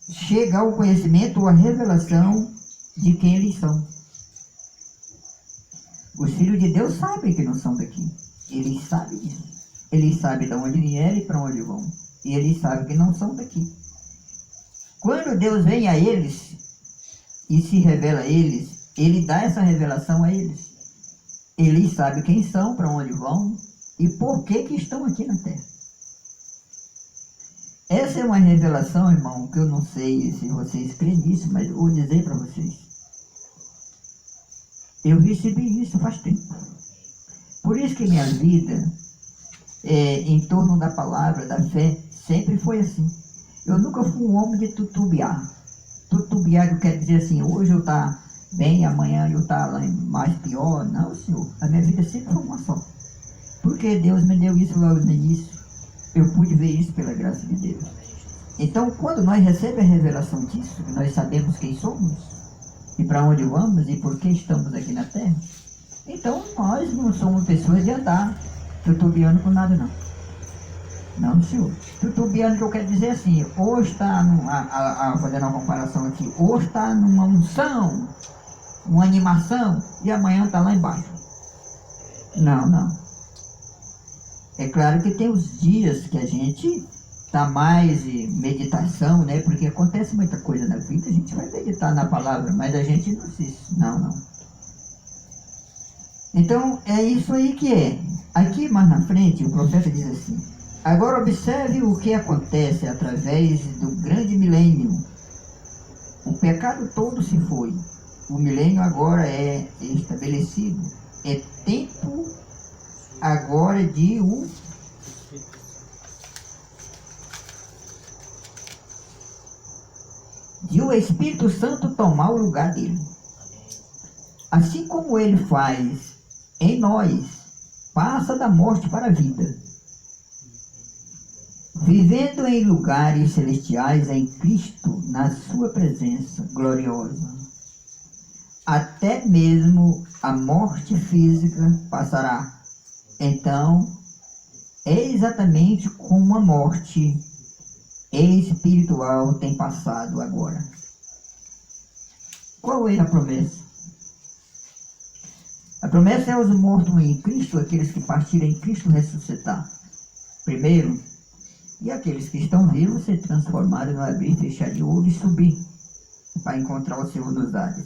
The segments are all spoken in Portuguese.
chega ao conhecimento ou à revelação de quem eles são. Os filhos de Deus sabem que não são daqui. Eles sabem disso. Eles sabem de onde vieram e para onde vão. E eles sabem que não são daqui. Quando Deus vem a eles e se revela a eles, Ele dá essa revelação a eles. Eles sabem quem são, para onde vão e por que estão aqui na Terra. Essa é uma revelação, irmão, que eu não sei se vocês creem nisso, mas eu vou dizer para vocês. Eu recebi isso faz tempo. Por isso que minha vida, em torno da palavra, da fé, sempre foi assim. Eu nunca fui um homem de tutubiar. Tutubiar que quer dizer assim, hoje eu estou bem, amanhã eu estou lá mais pior. Não, Senhor. A minha vida sempre foi uma só. Porque Deus me deu isso logo no início. Eu pude ver isso pela graça de Deus. Então, quando nós recebemos a revelação disso, que nós sabemos quem somos, e para onde vamos, e por que estamos aqui na Terra, então nós não somos pessoas de andar tutubiando com nada, não. Não, Senhor. Tutubiano que eu quero dizer assim, ou está, fazendo uma comparação aqui, ou está numa unção, uma animação, e amanhã está lá embaixo. Não, não. É claro que tem os dias que a gente está mais em meditação, né? Porque acontece muita coisa na vida, a gente vai meditar na palavra, mas a gente não se... Não, não. Então, é isso aí que é. Aqui mais na frente, o profeta diz assim: agora observe o que acontece através do grande milênio. O pecado todo se foi. O milênio agora é estabelecido. É tempo agora de o Espírito Santo tomar o lugar dele. Assim como ele faz em nós, passa da morte para a vida, vivendo em lugares celestiais em Cristo, na sua presença gloriosa. Até mesmo a morte física passará. Então, é exatamente como a morte espiritual tem passado agora. Qual é a promessa? A promessa é aos mortos em Cristo, aqueles que partiram em Cristo ressuscitar primeiro, e aqueles que estão vivos ser transformados no abrir e fechar de olho e subir para encontrar o Senhor nos ares.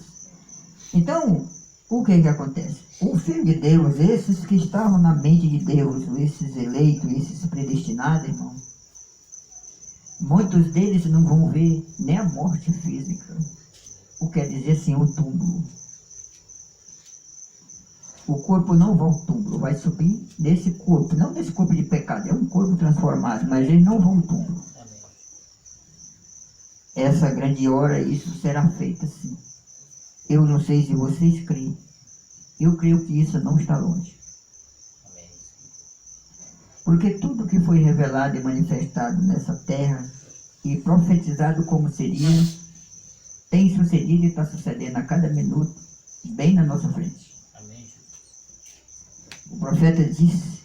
Então, o que acontece? O Filho de Deus, esses que estavam na mente de Deus, esses eleitos, esses predestinados, irmão, muitos deles não vão ver nem a morte física. O que quer dizer assim, o túmulo. O corpo não vai ao túmulo, vai subir desse corpo, não desse corpo de pecado, é um corpo transformado, mas eles não vão ao túmulo. Essa grande hora, isso será feito assim. Eu não sei se vocês creem, eu creio que isso não está longe. Porque tudo que foi revelado e manifestado nessa terra e profetizado como seria, tem sucedido e está sucedendo a cada minuto, bem na nossa frente. O profeta disse,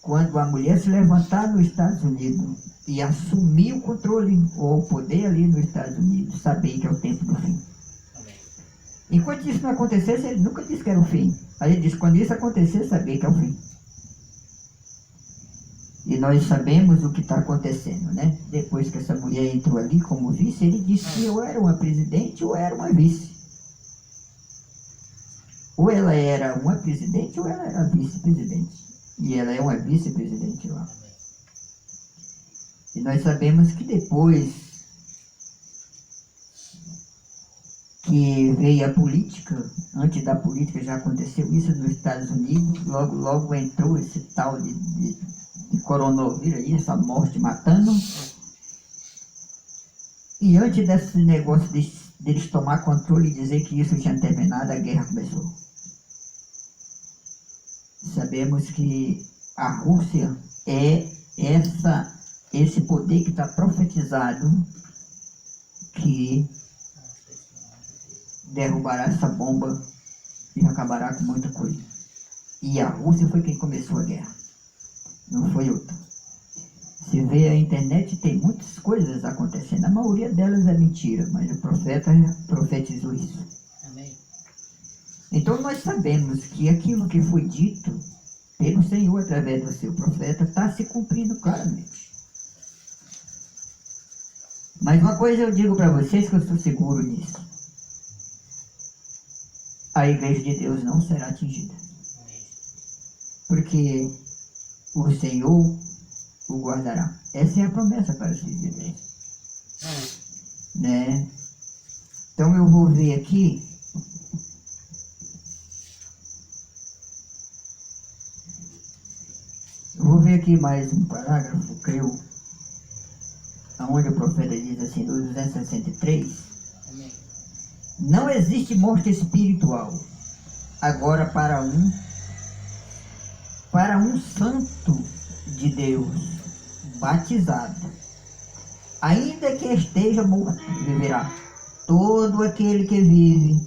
quando a mulher se levantar nos Estados Unidos e assumir o controle ou o poder ali nos Estados Unidos, saber que é o tempo do fim. Enquanto isso não acontecesse, ele nunca disse que era o fim. Aí ele disse, quando isso acontecer, saber que é o fim. E nós sabemos o que está acontecendo, né? Depois que essa mulher entrou ali como vice, ele disse que eu era uma presidente ou era uma vice. Ou ela era uma presidente ou ela era vice-presidente. E ela é uma vice-presidente lá. E nós sabemos que depois que veio a política, antes da política já aconteceu isso nos Estados Unidos, logo entrou esse tal de coronavírus aí, essa morte matando. E antes desse negócio deles tomar controle e dizer que isso tinha terminado, a guerra começou. Sabemos que a Rússia é esse poder que está profetizado que derrubará essa bomba e acabará com muita coisa. E a Rússia foi quem começou a guerra, não foi outra. Se vê a internet, tem muitas coisas acontecendo. A maioria delas é mentira, mas o profeta profetizou isso. Amém. Então nós sabemos que aquilo que foi dito pelo Senhor através do seu profeta está se cumprindo claramente. Mas uma coisa eu digo para vocês que eu estou seguro nisso. A igreja de Deus não será atingida. Porque o Senhor o guardará. Essa é a promessa para os filhos de Deus. Né? Então eu vou ver aqui. Eu vou ver aqui mais um parágrafo, creio, onde o profeta diz assim, no 263. Amém. Não existe morte espiritual. Agora para um santo de Deus batizado, ainda que esteja morto, viverá. Todo aquele que vive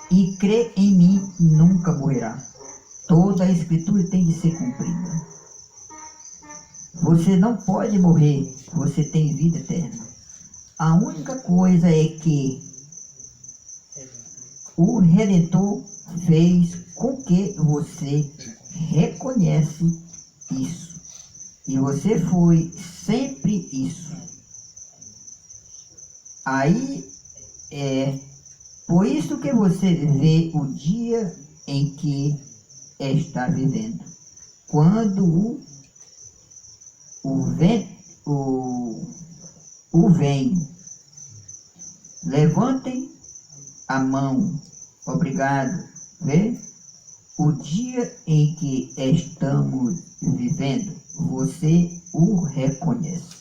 e crê em mim nunca morrerá. Toda a escritura tem de ser cumprida. Você não pode morrer, você tem vida eterna. A única coisa é que o Redentor fez com que você reconhece isso. E você foi sempre isso. Aí por isso que você vê o dia em que está vivendo. Quando o vem, levantem a mão. Obrigado. Vê? O dia em que estamos vivendo, você o reconhece.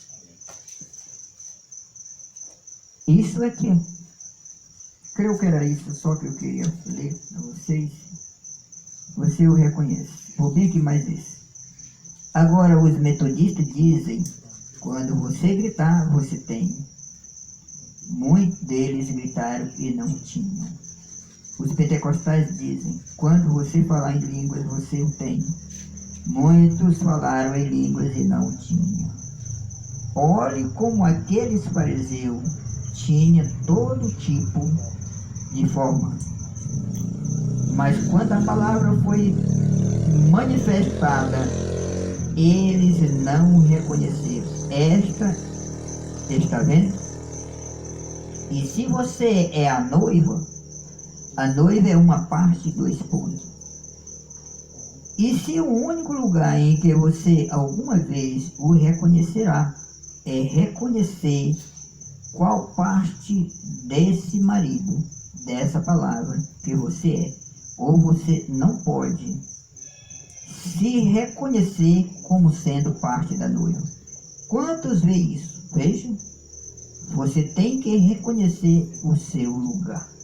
Isso aqui. Creio que era isso só que eu queria ler para vocês. Você o reconhece. Vou bem aqui mais esse. Agora, os metodistas dizem, quando você gritar, você tem. Muitos deles gritaram e não tinham. Os pentecostais dizem, quando você falar em línguas, você o tem. Muitos falaram em línguas e não tinham. Olhe como aqueles fariseus tinham todo tipo de forma. Mas quando a palavra foi manifestada, eles não reconheceram. Está vendo? E se você é a noiva é uma parte do esposo. E se o único lugar em que você alguma vez o reconhecerá é reconhecer qual parte desse marido, dessa palavra que você é, ou você não pode se reconhecer como sendo parte da noiva. Quantos vê isso? Veja, você tem que reconhecer o seu lugar.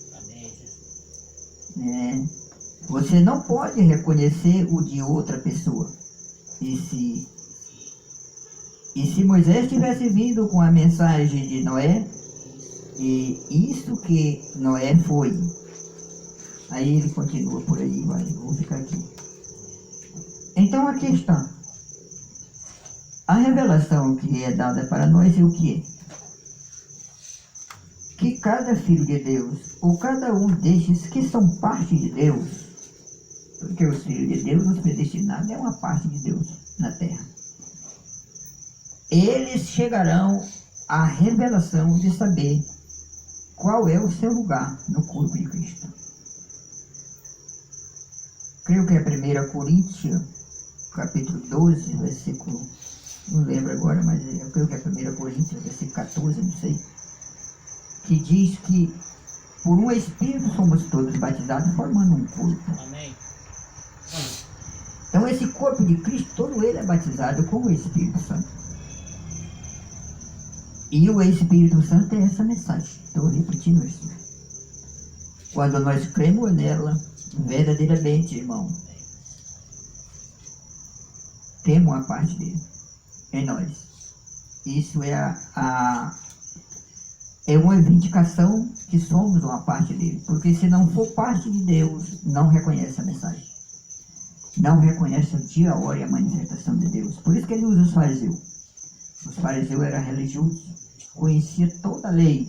Você não pode reconhecer o de outra pessoa. E se Moisés tivesse vindo com a mensagem de Noé, e isso que Noé foi, aí ele continua por aí, vou ficar aqui. Então aqui está. A revelação que é dada para nós é o que é? Que cada filho de Deus, ou cada um destes que são parte de Deus, porque os filhos de Deus, os predestinados, é uma parte de Deus na terra. Eles chegarão à revelação de saber qual é o seu lugar no corpo de Cristo. Creio que é 1 Coríntios, capítulo 12, versículo, não lembro agora, mas eu creio que é 1 Coríntios, versículo 14, não sei, que diz que por um Espírito somos todos batizados, formando um corpo. Amém. Então esse corpo de Cristo, todo ele é batizado com o Espírito Santo. E o Espírito Santo é essa mensagem. Estou repetindo isso. Quando nós cremos nela, verdadeiramente, irmão, temos a parte dele em nós. Isso é uma vindicação que somos uma parte dele. Porque se não for parte de Deus, não reconhece a mensagem. não reconhece o dia, a hora e a manifestação de Deus. Por isso que ele usa os fariseus. Os fariseus eram religiosos, conheciam toda a lei.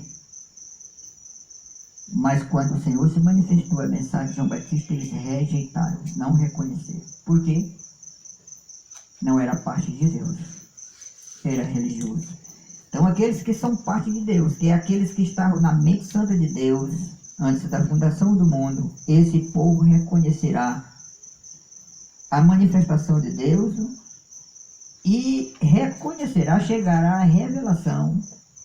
Mas quando o Senhor se manifestou a mensagem de João Batista, eles rejeitaram, não reconheceram. Por quê? Não era parte de Deus, era religioso. Então aqueles que são parte de Deus, que é aqueles que estavam na mente santa de Deus, antes da fundação do mundo, esse povo reconhecerá a manifestação de Deus e reconhecerá, chegará à revelação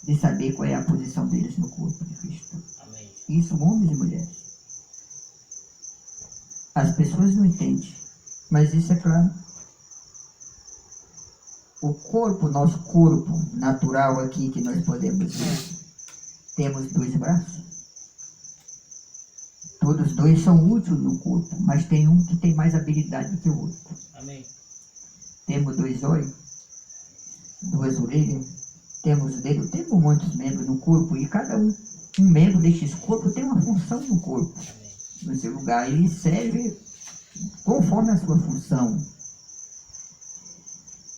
de saber qual é a posição deles no corpo de Cristo. Amém. Isso, homens e mulheres. As pessoas não entendem, mas isso é claro. O corpo, nosso corpo natural aqui que nós podemos ver, temos 2 braços. Todos 2 são úteis no corpo, mas tem um que tem mais habilidade do que o outro. Amém. Temos 2 olhos, 2 orelhas, temos dedos, temos muitos membros no corpo e cada um membro destes corpos tem uma função no corpo. Amém. No seu lugar, ele serve conforme a sua função.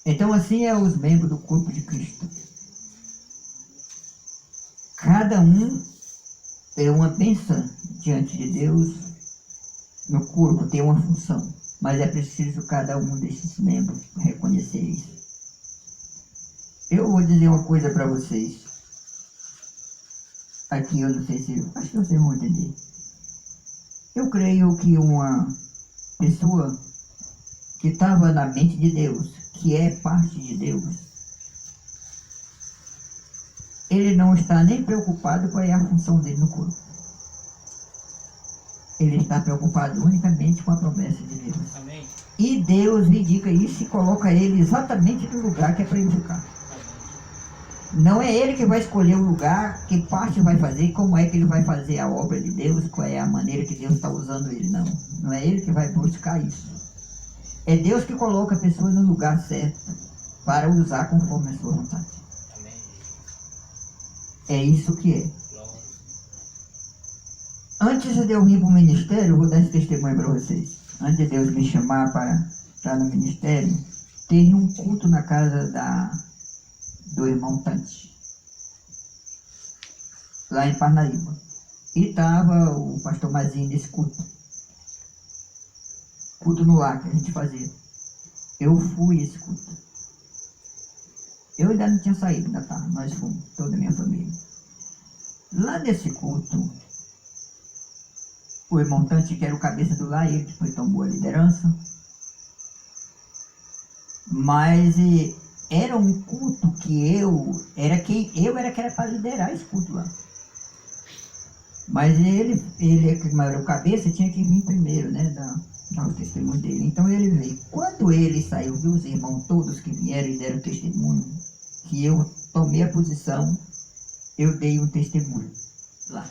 Então assim é os membros do corpo de Cristo. Cada um é uma bênção diante de Deus no corpo, tem uma função. Mas é preciso cada um desses membros reconhecer isso. Eu vou dizer uma coisa para vocês. Aqui eu não sei se... acho que vocês vão entender. Eu creio que uma pessoa que estava na mente de Deus, que é parte de Deus, ele não está nem preocupado qual é a função dele no corpo. Ele está preocupado unicamente com a promessa de Deus. Amém. E Deus indica isso e coloca ele exatamente no lugar que é para ele ficar. Amém. Não é ele que vai escolher o lugar, que parte vai fazer, como é que ele vai fazer a obra de Deus, qual é a maneira que Deus está usando ele, não. Não é ele que vai buscar isso. É Deus que coloca a pessoa no lugar certo para usar conforme a sua vontade. Amém. É isso que é. Antes de eu vir para o ministério, eu vou dar esse testemunho para vocês. Antes de Deus me chamar para estar no ministério, teve um culto na casa do irmão Tante, lá em Parnaíba. E estava o pastor Mazinho nesse culto. Culto no lar que a gente fazia. Eu fui esse culto. Eu ainda não tinha saído, ainda estava. Nós fomos, toda a minha família. Lá nesse culto, o irmão Tante, que era o cabeça do lar, ele foi tão boa liderança. Mas era um culto que eu era que era para liderar esse culto lá. Mas ele que era o cabeça, tinha que vir primeiro, né, dar o testemunho dele. Então ele veio. Quando ele saiu, viu os irmãos todos que vieram e deram testemunho, que eu tomei a posição, eu dei um testemunho lá.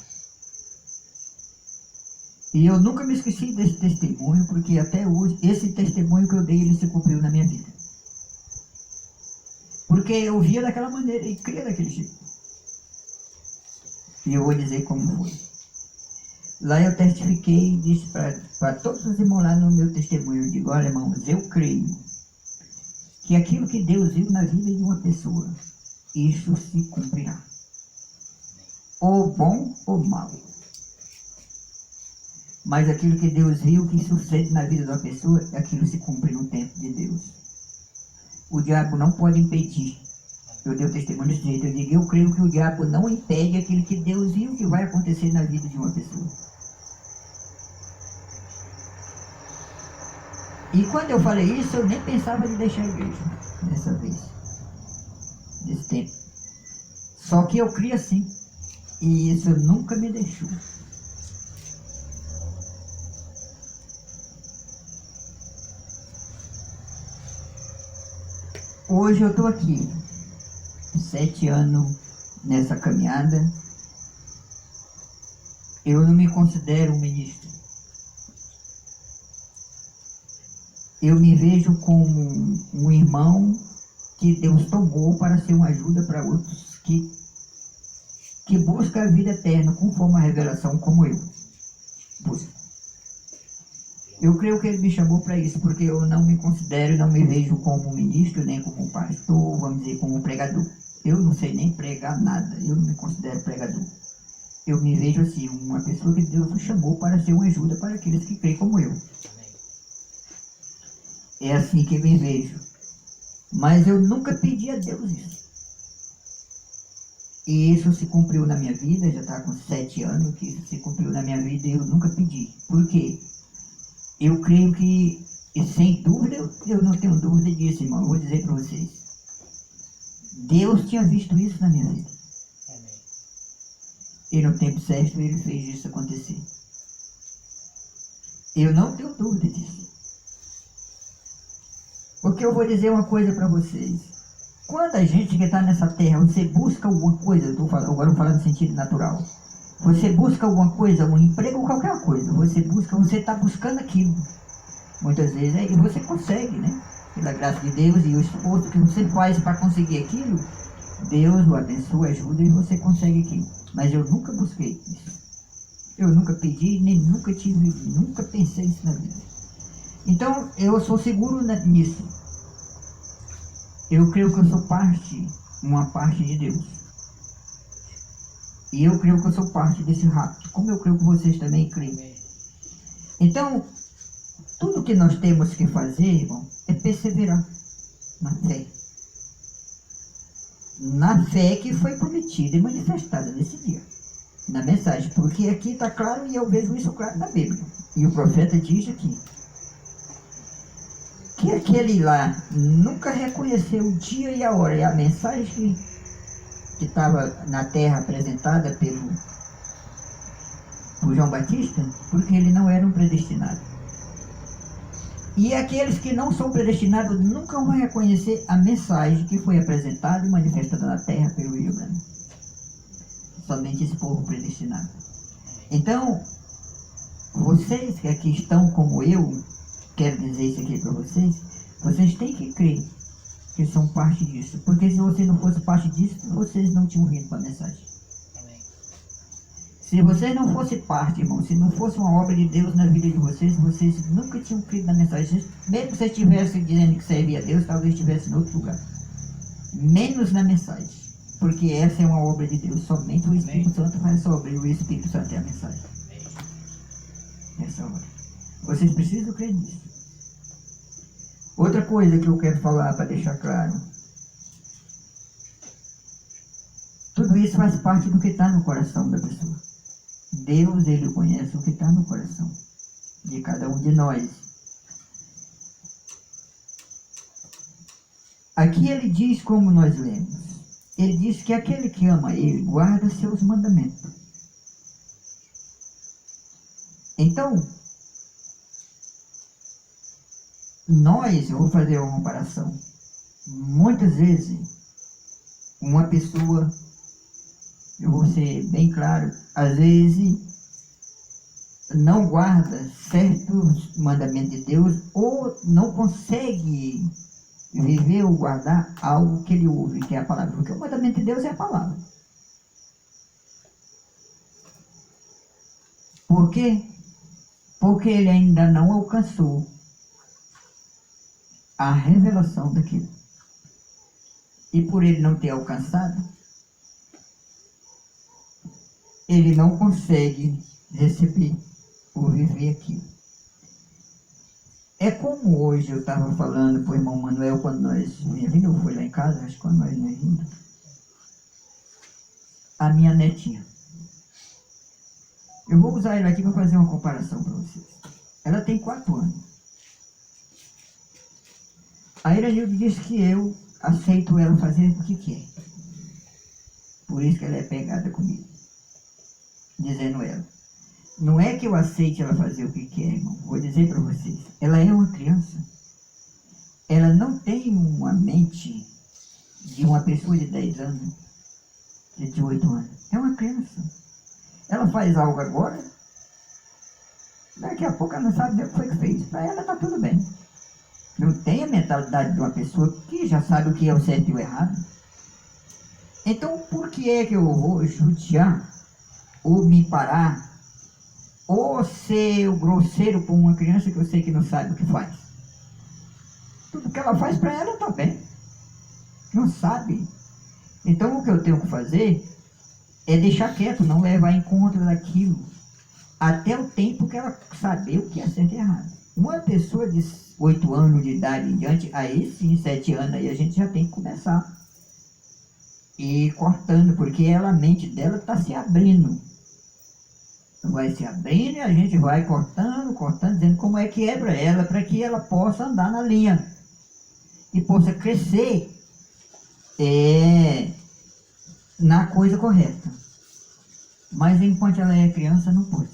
E eu nunca me esqueci desse testemunho, porque até hoje, esse testemunho que eu dei, ele se cumpriu na minha vida. Porque eu via daquela maneira e cria daquele jeito. E eu vou dizer como foi. Lá eu testifiquei e disse para todos os irmãos lá no meu testemunho, eu digo, olha irmãos, eu creio que aquilo que Deus viu na vida de uma pessoa, isso se cumprirá. Ou bom ou mal. Mas aquilo que Deus viu que sucede na vida de uma pessoa, aquilo se cumpre no tempo de Deus. O diabo não pode impedir. Eu dei o testemunho desse jeito, eu digo, eu creio que o diabo não impede aquilo que Deus viu que vai acontecer na vida de uma pessoa. E quando eu falei isso, eu nem pensava de deixar a igreja, dessa vez, desse tempo. Só que eu criei assim, e isso nunca me deixou. Hoje eu estou aqui, 7 anos nessa caminhada. Eu não me considero um ministro. Eu me vejo como um irmão que Deus tomou para ser uma ajuda para outros que buscam a vida eterna conforme a revelação como eu busco. Eu creio que ele me chamou para isso, porque eu não me considero, não me vejo como ministro, nem como pastor, vamos dizer, como pregador. Eu não sei nem pregar nada, eu não me considero pregador. Eu me vejo assim, uma pessoa que Deus o chamou para ser uma ajuda para aqueles que creem como eu. É assim que eu me vejo. Mas eu nunca pedi a Deus isso. E isso se cumpriu na minha vida, já está com 7 anos que isso se cumpriu na minha vida e eu nunca pedi. Por quê? Eu creio que, e sem dúvida, eu não tenho dúvida disso, irmão, eu vou dizer para vocês. Deus tinha visto isso na minha vida. E no tempo certo ele fez isso acontecer. Eu não tenho dúvida disso. Porque eu vou dizer uma coisa para vocês. Quando a gente que está nessa terra, você busca alguma coisa, eu estou falando, agora eu vou falar no sentido natural. Você busca alguma coisa, um emprego ou qualquer coisa. Você está buscando aquilo. Muitas vezes, e você consegue, né? Pela graça de Deus e o esforço que você faz para conseguir aquilo, Deus o abençoa, ajuda e você consegue aquilo. Mas eu nunca busquei isso. Eu nunca pedi, nem nunca tive, nunca pensei isso na vida. Então, eu sou seguro nisso. Eu creio que eu sou uma parte de Deus. E eu creio que eu sou parte desse rapto, como eu creio que vocês também creem. Então, tudo que nós temos que fazer, irmão, é perseverar na fé. Na fé que foi prometida e manifestada nesse dia. Na mensagem, porque aqui está claro e eu vejo isso claro na Bíblia. E o profeta diz aqui que aquele lá nunca reconheceu o dia e a hora e a mensagem que estava na terra apresentada por João Batista, porque ele não era um predestinado. E aqueles que não são predestinados nunca vão reconhecer a mensagem que foi apresentada e manifestada na terra pelo Rio Grande. Somente esse povo predestinado. Então, vocês que aqui estão como eu, quero dizer isso aqui para vocês, vocês têm que crer que são parte disso. Porque se você não fosse parte disso, vocês não tinham vindo para a mensagem. Se vocês não fossem parte, irmão, se não fosse uma obra de Deus na vida de vocês, vocês nunca tinham crido na mensagem. Mesmo que vocês estivessem dizendo que servia a Deus, talvez estivessem em outro lugar. Menos na mensagem. Porque essa é uma obra de Deus. Somente o Espírito Santo faz essa obra. E o Espírito Santo é a mensagem. Essa obra. Vocês precisam crer nisso. Outra coisa que eu quero falar para deixar claro. Tudo isso faz parte do que está no coração da pessoa. Deus, ele conhece o que está no coração de cada um de nós. Aqui ele diz como nós lemos. Ele diz que aquele que ama ele guarda seus mandamentos. Então, eu vou fazer uma comparação. Muitas vezes, uma pessoa, eu vou ser bem claro, às vezes não guarda certos mandamentos de Deus ou não consegue viver ou guardar algo que ele ouve, que é a palavra. Porque o mandamento de Deus é a palavra. Por quê? Porque ele ainda não alcançou a revelação daquilo. E por ele não ter alcançado, ele não consegue receber ou viver aquilo. É como hoje eu estava falando para o irmão Manuel, quando nós vimos, eu fui lá em casa, acho que quando nós vimos, a minha netinha. Eu vou usar ela aqui para fazer uma comparação para vocês. Ela tem 4 anos. A Iranilde disse que eu aceito ela fazer o que quer. Por isso que ela é pegada comigo. Dizendo ela. Não é que eu aceite ela fazer o que quer, irmão. Vou dizer para vocês. Ela é uma criança. Ela não tem uma mente de uma pessoa de 10 anos, de 8 anos. É uma criança. Ela faz algo agora, daqui a pouco ela não sabe o que foi que fez. Para ela está tudo bem. Não tem a mentalidade de uma pessoa que já sabe o que é o certo e o errado. Então, por que é que eu vou judiar ou me parar ou ser grosseiro com uma criança que eu sei que não sabe o que faz. Tudo que ela faz para ela está bem. Não sabe. Então o que eu tenho que fazer é deixar quieto, não levar em conta daquilo, até o tempo que ela saber o que é certo e errado. Uma pessoa de 8 anos de idade em diante, aí sim, 7 anos, aí a gente já tem que começar e cortando, porque ela, a mente dela está se abrindo. Vai se abrindo e a gente vai cortando, dizendo como é que é para que ela possa andar na linha e possa crescer na coisa correta. Mas enquanto ela é criança, não pode.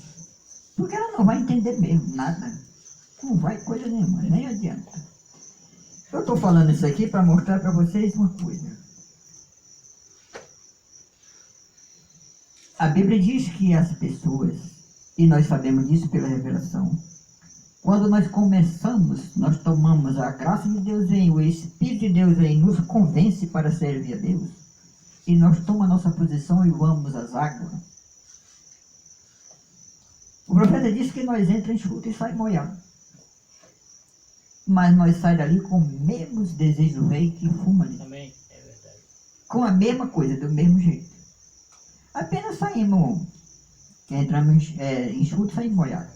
Porque ela não vai entender mesmo nada. Não vai coisa nenhuma, nem adianta. Eu estou falando isso aqui para mostrar para vocês uma coisa. A Bíblia diz que as pessoas, e nós sabemos disso pela revelação, quando nós começamos, nós tomamos a graça de Deus vem, o Espírito de Deus vem, nos convence para servir a Deus, e nós tomamos a nossa posição e vamos às águas. O profeta disse que nós entramos enxuto e sai molhado. Mas nós saímos dali com os mesmos desejos do rei que fuma ali. Também, é verdade. Com a mesma coisa, do mesmo jeito. Apenas saímos, entramos enxuto e saímos molhados.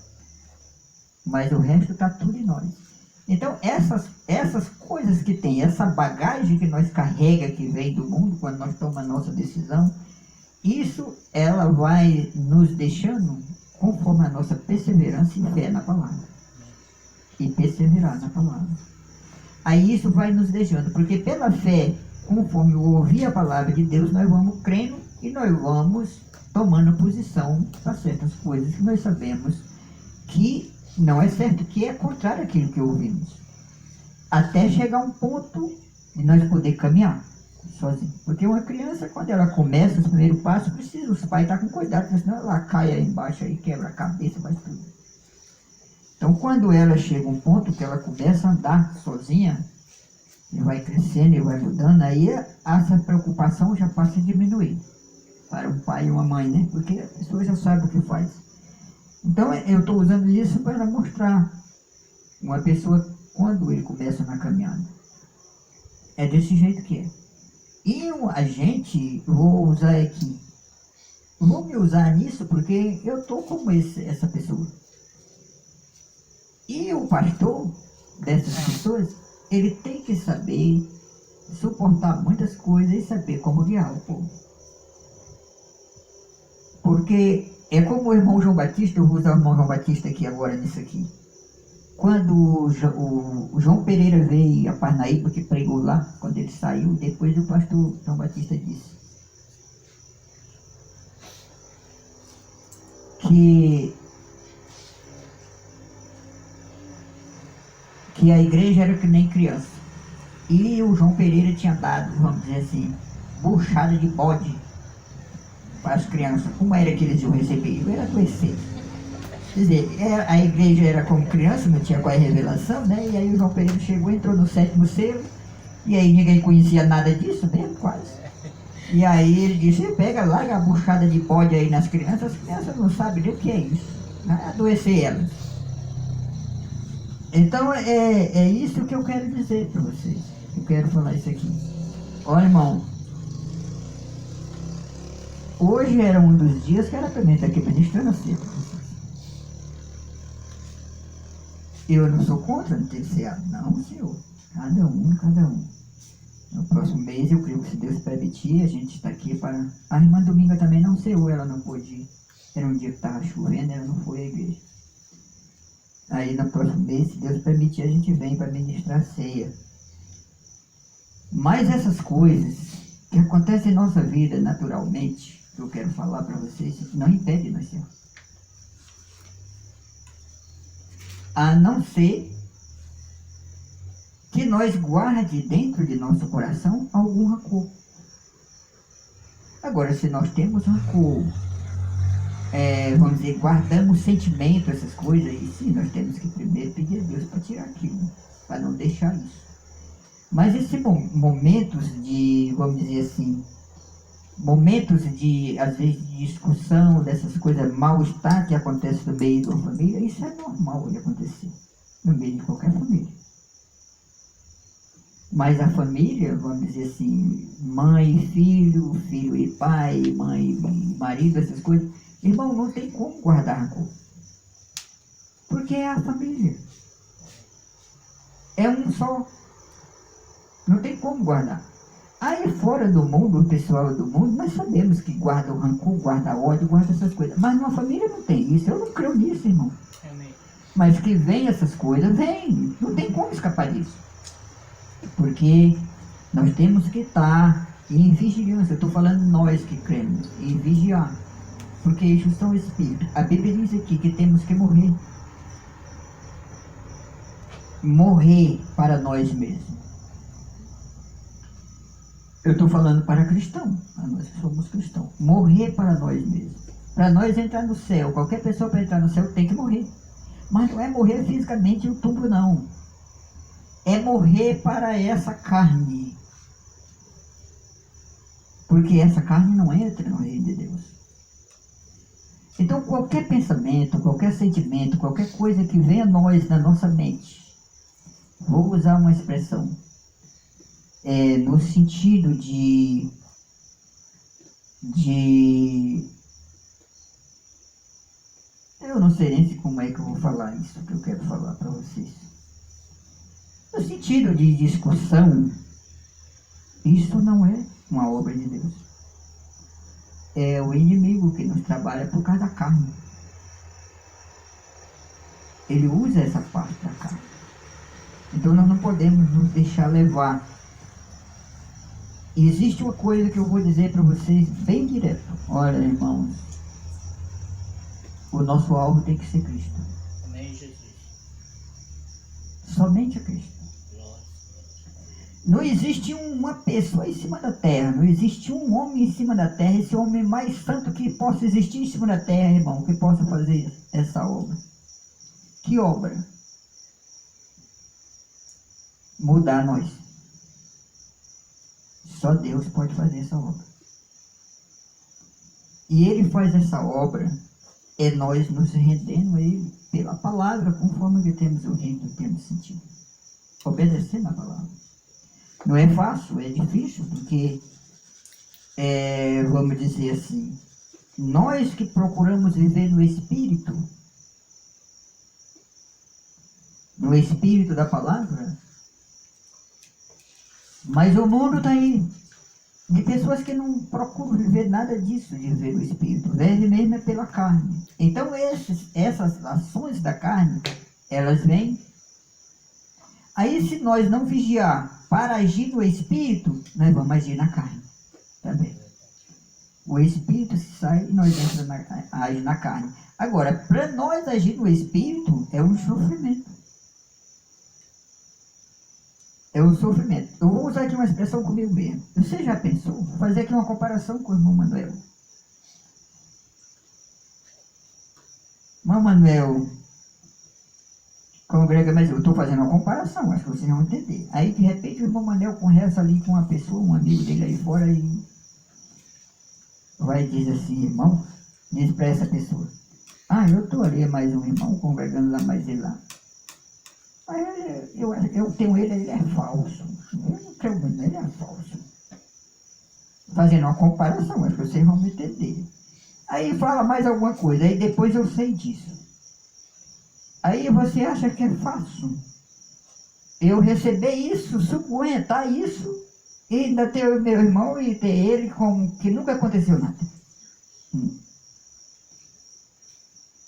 Mas o resto está tudo em nós. Então, essas coisas que tem, essa bagagem que nós carrega, que vem do mundo, quando nós tomamos a nossa decisão, isso, ela vai nos deixando conforme a nossa perseverança e fé na palavra. E perseverar na palavra. Aí isso vai nos deixando, porque pela fé, conforme eu ouvir a palavra de Deus, nós vamos crendo e nós vamos tomando posição para certas coisas que nós sabemos que não é certo, que é contrário àquilo que ouvimos. Até chegar um ponto de nós poder caminhar sozinho. Porque uma criança, quando ela começa os primeiros passos, precisa os pais estar com cuidado, porque senão ela cai aí embaixo e quebra a cabeça, faz tudo. Então, quando ela chega a um ponto que ela começa a andar sozinha, e vai crescendo e vai mudando, aí essa preocupação já passa a diminuir para um pai e uma mãe, né? Porque a pessoa já sabe o que faz. Então, eu estou usando isso para mostrar uma pessoa quando ele começa na caminhada. É desse jeito que é. E a gente, vou usar aqui, vou me usar nisso porque eu estou como essa pessoa. E o pastor dessas pessoas, ele tem que saber suportar muitas coisas e saber como guiar o povo. Porque é como o irmão João Batista, eu vou usar o irmão João Batista aqui agora nisso aqui. Quando o João Pereira veio a Parnaíba, que pregou lá, quando ele saiu, depois o pastor João Batista disse que a igreja era que nem criança. E o João Pereira tinha dado, vamos dizer assim, buchada de bode para as crianças. Como era que eles iam receber? Era adoecer. Quer dizer, a igreja era como criança, não tinha quase revelação, né? E aí o João Pereira chegou, entrou no 7º selo, e aí ninguém conhecia nada disso mesmo, quase. E aí ele disse, pega, larga a buchada de bode aí nas crianças, as crianças não sabem nem o que é isso. Vai adoecer elas. Então é isso que eu quero dizer para vocês. Eu quero falar isso aqui. Olha, irmão, hoje era um dos dias que era para mim estar aqui ministrando assim. Eu não sou contra não ter ceado, não, senhor. Cada um, cada um. No próximo mês, eu creio que se Deus permitir, a gente está aqui para... A irmã Dominga também não ceou, ela não pôde ir. Era um dia que estava chovendo, ela não foi à igreja. Aí no próximo mês, se Deus permitir, a gente vem para ministrar a ceia. Mas essas coisas que acontecem em nossa vida naturalmente, que eu quero falar para vocês, não impede nós sermos. A não ser que nós guarde dentro de nosso coração algum rancor. Agora, se nós temos rancor, vamos dizer, guardamos sentimento, essas coisas, e sim, nós temos que primeiro pedir a Deus para tirar aquilo, para não deixar isso. Mas esses momentos de, vamos dizer assim, momentos de, às vezes, de discussão, dessas coisas, mal-estar que acontece no meio da família, isso é normal de acontecer, no meio de qualquer família. Mas a família, vamos dizer assim, mãe e filho, filho e pai, mãe e marido, essas coisas, irmão, não tem como guardar rancor. Porque é a família. É um só. Não tem como guardar. Aí fora do mundo, o pessoal do mundo, nós sabemos que guarda o rancor, guarda ódio, guarda essas coisas. Mas numa família não tem isso. Eu não creio nisso, irmão. Amém. Mas que vem essas coisas, vem. Não tem como escapar disso. Porque nós temos que estar em vigilância. Eu estou falando nós que cremos, em vigiar. Porque isso são espíritos. A Bíblia diz aqui que temos que morrer. Morrer para nós mesmos. Eu estou falando para cristão, para nós que somos cristãos. Morrer para nós mesmos. Para nós entrar no céu, qualquer pessoa para entrar no céu tem que morrer. Mas não é morrer fisicamente no túmulo, não. É morrer para essa carne. Porque essa carne não entra no reino de Deus. Então qualquer pensamento, qualquer sentimento, qualquer coisa que venha a nós, na nossa mente, vou usar uma expressão, no sentido de eu não sei nem como é que eu vou falar isso que eu quero falar para vocês. No sentido de discussão, isso não é uma obra de Deus. É o inimigo que nos trabalha por causa da carne. Ele usa essa parte da carne. Então nós não podemos nos deixar levar. E existe uma coisa que eu vou dizer para vocês bem direto. Olha, irmãos, o nosso alvo tem que ser Cristo. Amém, Jesus. Somente a Cristo. Não existe uma pessoa em cima da terra, não existe um homem em cima da terra, esse homem mais santo que possa existir em cima da terra, irmão, que possa fazer essa obra. Que obra? Mudar nós. Só Deus pode fazer essa obra. E Ele faz essa obra, é nós nos rendendo a Ele pela palavra, conforme que temos ouvido, temos sentido. Obedecendo a palavra. Não é fácil, é difícil, porque, vamos dizer assim, nós que procuramos viver no Espírito da palavra, mas o mundo está aí, de pessoas que não procuram viver nada disso, de viver o Espírito, vive mesmo é pela carne. Então essas ações da carne, elas vêm. Aí se nós não vigiar para agir no Espírito, nós vamos agir na carne também. O Espírito se sai e nós entramos agir na carne. Agora, para nós agir no Espírito, é um sofrimento. É um sofrimento. Eu vou usar aqui uma expressão comigo mesmo. Você já pensou? Vou fazer aqui uma comparação com o irmão Manuel. Irmão Manuel congrega, mas eu estou fazendo uma comparação, acho que vocês vão entender. Aí, de repente, o irmão Manuel conversa ali com uma pessoa, um amigo dele aí fora, e vai dizer assim, irmão, diz para essa pessoa, eu estou ali, mais um irmão, congregando lá, mais ele lá. Mas eu tenho ele é falso. Eu não creio muito, ele é falso. Fazendo uma comparação, acho que vocês vão me entender. Aí fala mais alguma coisa, aí depois eu sei disso. Aí você acha que é fácil eu receber isso, suportar isso, e ainda ter o meu irmão e ter ele como que nunca aconteceu nada.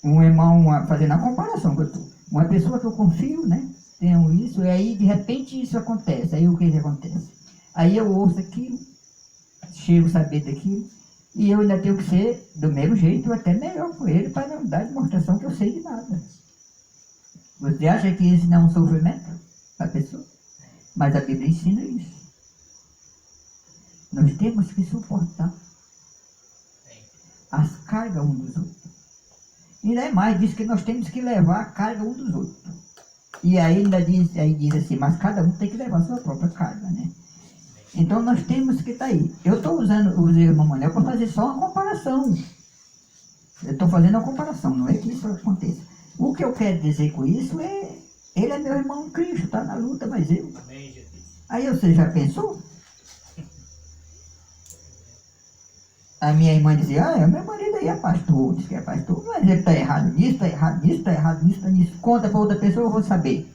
Um irmão, fazendo a comparação que eu estou. Uma pessoa que eu confio, né? Tenho isso, e aí de repente isso acontece. Aí o que acontece? Aí eu ouço aquilo, chego a saber daquilo, e eu ainda tenho que ser do mesmo jeito, até melhor com ele, para não dar demonstração que eu sei de nada. Você acha que isso não é um sofrimento para a pessoa? Mas a Bíblia ensina isso. Nós temos que suportar as cargas um dos outros. E não é mais, diz que nós temos que levar a carga um dos outros. E aí ainda diz assim, mas cada um tem que levar a sua própria carga, né? Então nós temos que estar aí. Eu estou usando o irmão Manel para fazer só uma comparação. Eu estou fazendo uma comparação, não é que isso aconteça. O que eu quero dizer com isso é, ele é meu irmão em Cristo, está na luta, mas eu. Aí você já pensou? A minha irmã dizia, meu marido aí é pastor, diz que é pastor, mas ele está errado nisso, está errado nisso, está errado nisso, está nisso. Conta para outra pessoa, eu vou saber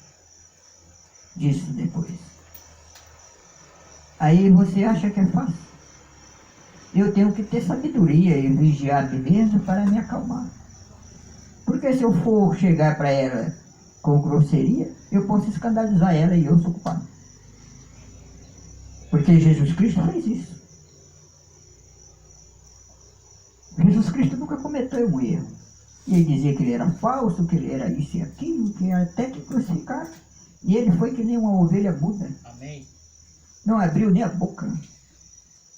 disso depois. Aí você acha que é fácil? Eu tenho que ter sabedoria e vigiar a mim mesmo para me acalmar. Porque se eu for chegar para ela com grosseria, eu posso escandalizar ela e eu sou culpado. Porque Jesus Cristo fez isso. Jesus Cristo nunca cometeu um erro. E ele dizia que ele era falso, que ele era isso e aquilo, que até que crucificaram. E ele foi que nem uma ovelha muda. Amém. Não abriu nem a boca.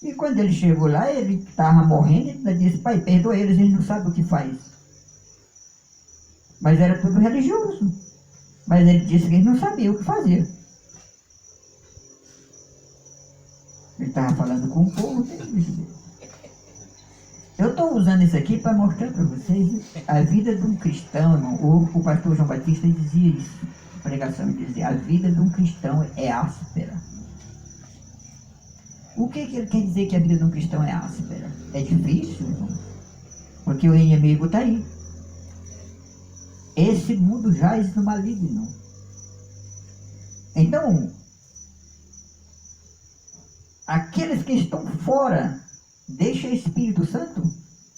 E quando ele chegou lá, ele estava morrendo, ele disse, pai, perdoa eles, eles não sabem o que faz. Mas era tudo religioso. Mas ele disse que eles não sabiam o que fazer. Ele estava falando com o povo dele. Eu estou usando isso aqui para mostrar para vocês a vida de um cristão, irmão. O pastor João Batista dizia isso, a pregação, ele dizia, a vida de um cristão é áspera. O que ele quer dizer que a vida de um cristão é áspera? É difícil, irmão, porque o inimigo está aí. Esse mundo jaz no maligno. Então, aqueles que estão fora, deixa o Espírito Santo,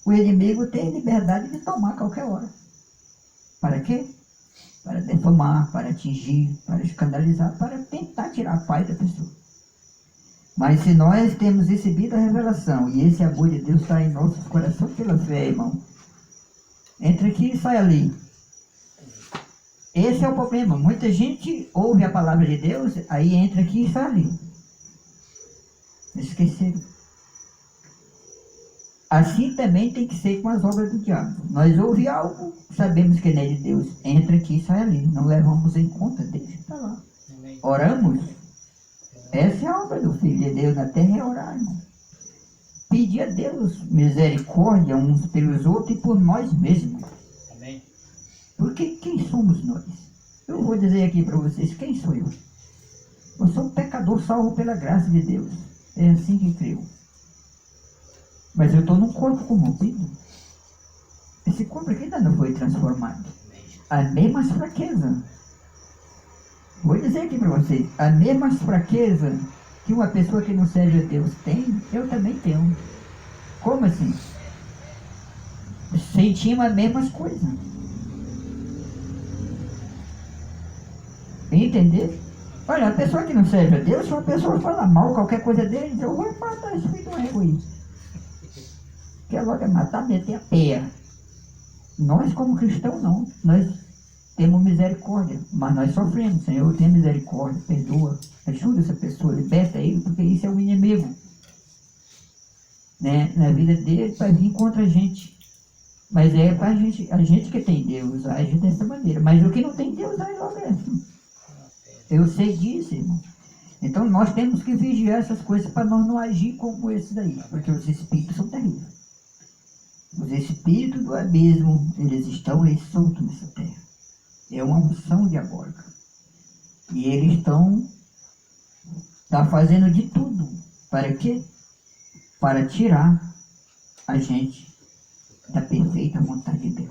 o inimigo tem liberdade de tomar a qualquer hora. Para quê? Para defamar, para atingir, para escandalizar, para tentar tirar a paz da pessoa. Mas se nós temos recebido a revelação, e esse amor de Deus está em nossos corações pela fé, irmão, entra aqui e sai ali. Esse é o problema. Muita gente ouve a palavra de Deus, aí entra aqui e sai ali. Esqueceram. Assim também tem que ser com as obras do diabo. Nós ouvimos algo, sabemos que não é de Deus, entra aqui e sai ali. Não levamos em conta, deixa para lá. Oramos. Essa é a obra do Filho de Deus na terra, é orar, irmão. Pedir a Deus misericórdia uns pelos outros e por nós mesmos. Amém. Porque quem somos nós? Eu vou dizer aqui para vocês, quem sou eu? Eu sou um pecador salvo pela graça de Deus. É assim que creio. Mas eu estou num corpo corrompido. Esse corpo aqui ainda não foi transformado. As mesmas fraquezas. Vou dizer aqui para vocês, as mesmas fraquezas que uma pessoa que não serve a Deus tem, eu também tenho. Como assim? Sentimos as mesmas coisas. Entender? Olha, a pessoa que não serve a Deus, se uma pessoa fala mal, qualquer coisa dele, eu vou matar esse filho de um egoísta. Quer logo matar, meter a peia. Nós, como cristãos, não. Nós temos misericórdia, mas nós sofremos. Senhor, tenha misericórdia, perdoa, ajuda essa pessoa, liberta ele, porque isso é um inimigo, né? Na vida dele, para vir contra a gente. Mas é para a gente que tem Deus, age dessa maneira. Mas o que não tem Deus, age logo assim. Eu sei disso, irmão. Então nós temos que vigiar essas coisas para nós não agir como esses daí, porque os espíritos são terríveis. Os espíritos do abismo, eles estão aí soltos nessa terra. É uma unção diabólica. E eles estão fazendo de tudo. Para quê? Para tirar a gente da perfeita vontade de Deus.